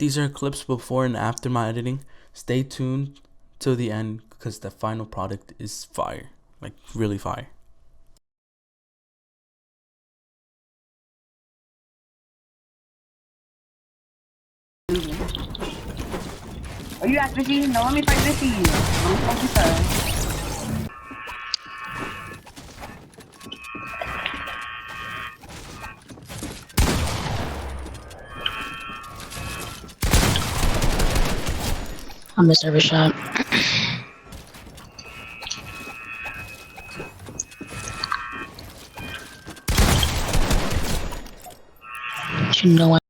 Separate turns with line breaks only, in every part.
These are clips before and after my editing. Stay tuned till the end because the final product is fire, like really fire.
Oh, you got 50? No, let me fight 50. Let me fuck you first.
I missed every shot. You know what?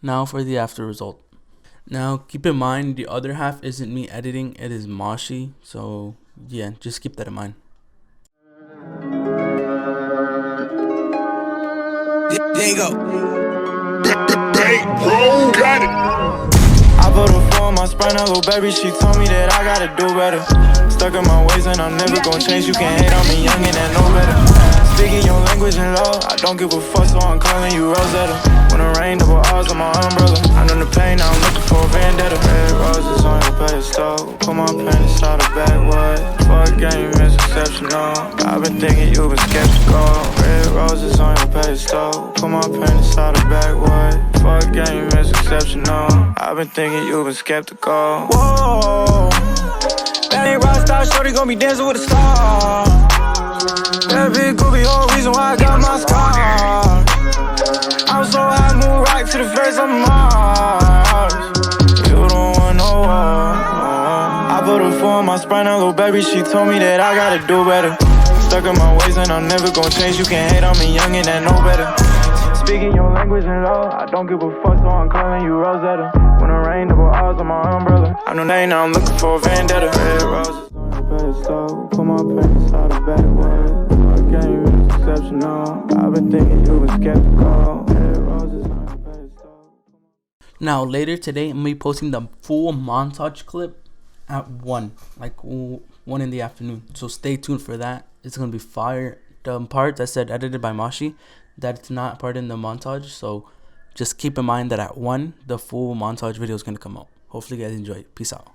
Now for the after result. Now keep in mind the other half isn't me editing, it is Moshi. So yeah, just keep that in mind.
There you go. Bro, got it. I put a four on my spine, a little baby. She told me that I gotta do better. Stuck in my ways and I'm never gonna change. You can't hate on me, young and I know better. Speaking your language and law, I don't give a fuck, so I'm calling you Rosetta. When it rain, double R's on my umbrella. I know the pain, now I'm looking for a vendetta. Red roses on your pedestal. Put my pen inside the backwood. Fuck game, it's exceptional. I've been thinking you've been skeptical. Red roses on your pedestal. Put my pen inside the backwood. Fuck game, it's exceptional. I've been thinking you've been skeptical. Whoa, that ain't rock star, shorty gon' be dancing with a star. That big goofy whole reason why I got my scar. I'm so high, move right to the face of Mars. You don't want no war. I put a four on my spine, a little baby. She told me that I gotta do better. Stuck in my ways and I'm never gonna change. You can't hate on me, young and I know better. Speaking your language and law, I don't give a fuck, so I'm calling you Rosetta. When it rain, double R's on my umbrella. I know they now I'm looking for a vendetta. Red roses on your pedestal. Put my pen inside the backwood. Game is exceptional. I've been thinking you were skeptical. Red roses on your pedestal.
Now later today I'm gonna be posting the full montage clip at 1, like 1 in the afternoon. So stay tuned for that. It's gonna be fire. The part that said edited by Moshi, that's not part in the montage. So just keep in mind that at 1 the full montage video is gonna come out. Hopefully you guys enjoy it. Peace out.